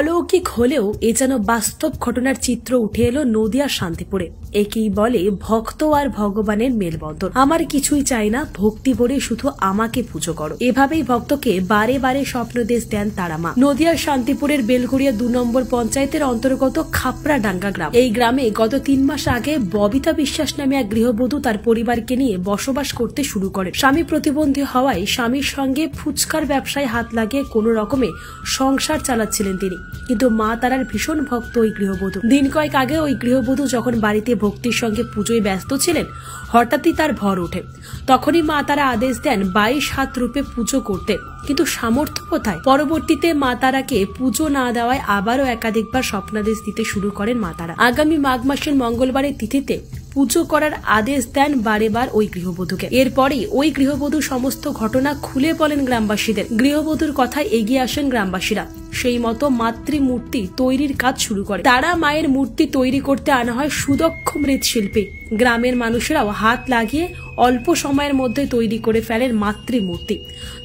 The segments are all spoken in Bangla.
অলৌকিক হলেও এ যেন বাস্তব ঘটনার চিত্র উঠে এলো নদিয়ার শান্তিপুরে। একেই বলে ভক্ত আর ভগবানের মেলবন্ধন। আমার কিছুই চাই না, ভক্তি ভরে শুধু আমাকে পুজো করো, এভাবেই ভক্তকে বারে বারে স্বপ্নদেশ দেন তারা মা। নদিয়ার শান্তিপুরের বেলঘড়িয়া 2 নম্বর পঞ্চায়েতের অন্তর্গত খাপড়াডাঙ্গা গ্রাম। এই গ্রামে গত 3 মাস আগে ববিতা বিশ্বাস নামে এক গৃহবধূ তার পরিবারকে নিয়ে বসবাস করতে শুরু করে। স্বামী প্রতিবন্ধী হওয়ায় স্বামীর সঙ্গে ফুচকার ব্যবসায় হাত লাগিয়ে কোন রকমে সংসার চালাচ্ছিলেন তিনি। কিন্তু মা তারার ভীষণ ভক্ত ওই গৃহবধূ। দিন কয়েক আগে ওই গৃহবধূ যখন বাড়িতে ভক্তির সঙ্গে পুজোয় ব্যস্ত ছিলেন, হঠাৎই তার ভর ওঠে। তখনই মা তারা আদেশ দেন 22 হাত রূপে পুজো করতে, কিন্তু সামর্থ্য কোথায়। পরবর্তীতে মা তারাকে পুজো না দেওয়ায় আবারও একাধিকবার স্বপ্নাদেশ দিতে শুরু করেন মা তারা। আগামী মাঘ মাসের মঙ্গলবারের তিথিতে পুজো করার আদেশ দেন বারেবার ওই গৃহবধূকে। এরপরেই ওই গৃহবধূ সমস্ত ঘটনা খুলে বলেন গ্রামবাসীদের। গৃহবধূর কথায় এগিয়ে আসেন গ্রামবাসীরা। সেই মতো মাতৃমূর্তি তৈরির কাজ শুরু করে। তারা মায়ের মূর্তি তৈরি করতে আনা হয় সুদক্ষ মৃৎশিল্পী। গ্রামের মানুষেরাও হাত লাগিয়ে অল্প সময়ের মধ্যে তৈরি করে ফেলেন মাতৃমূর্তি।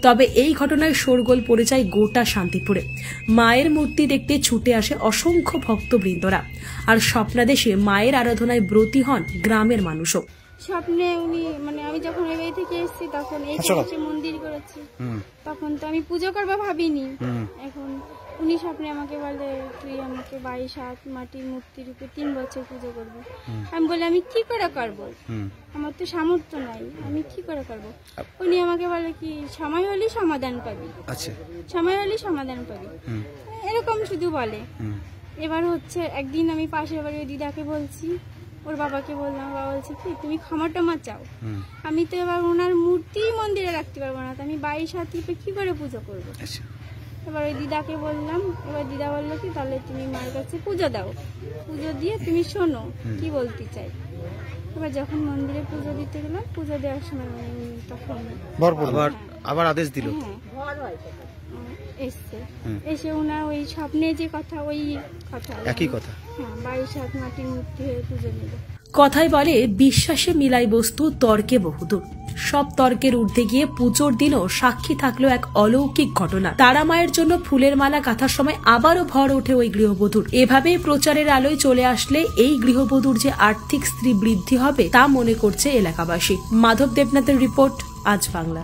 তবে এই ঘটনায় শোরগোল পড়ে যায় গোটা শান্তিপুরে। মায়ের মূর্তি দেখতে ছুটে আসে অসংখ্য ভক্তবৃন্দরা, আর স্বপ্নাদেশে মায়ের আরাধনায় ব্রতী হন গ্রামের মানুষও। স্বপ্নে উনি আমি যখন এই বাড়ি থেকে এসেছি তখন এইখানে মন্দির করেছি, তখন তো আমি পুজো করবো ভাবিনি। এখন উনি স্বপ্নে আমাকে বলে তুই আমাকে 22 হাত মাটির মূর্তির উপরে 3 বছর পুজো করবি। আমি বলি আমি কি করে করবো, আমার তো সামর্থ্য নাই, আমি কি করে করবো। উনি আমাকে বলে কি সময় হলে সমাধান পাবি, সময় হলে সমাধান পাবি, এরকম শুধু বলে। এবার হচ্ছে একদিন আমি পাশের বাড়ির দিদাকে বলছি, ওর বাবাকে বললাম, বাবা বলছে কি তুমি ক্ষমা টমা চাও। আমি তো এবার ওনার মূর্তি মন্দিরে রাখতে পারবো না, তো আমি 22 হাত রূপে কি করে পুজো করবো। এবার ওই দিদাকে বললাম, এবার দিদা বললো কি তাহলে তুমি মায়ের কাছে পুজো দাও, পুজো দিয়ে তুমি শোনো কি বলতে চাই। এবার যখন মন্দিরে পুজো দিতে গেলাম, পুজো দেওয়ার সময় তখন আবার আদেশ দিল, এসে ওনার ওই স্বপ্নে যে কথা ওই কথা একই কথা, 22 হাত মাটির মূর্তি হয়ে পুজো নিল। কথায় বলে বিশ্বাসে মিলাই বস্তু, তর্কে বহুদূর। সব তর্কের ঊর্ধ্বে গিয়ে পুজোর দিনও সাক্ষী থাকলো এক অলৌকিক ঘটনা। তারা মায়ের জন্য ফুলের মালা গাঁথার সময় আবারও ভর ওঠে ওই গৃহবধূর। এভাবেই প্রচারের আলোয় চলে আসলে এই গৃহবধূর যে আর্থিক স্ত্রী বৃদ্ধি হবে তা মনে করছে এলাকাবাসী। মাধব দেবনাথের রিপোর্ট, আজ বাংলা।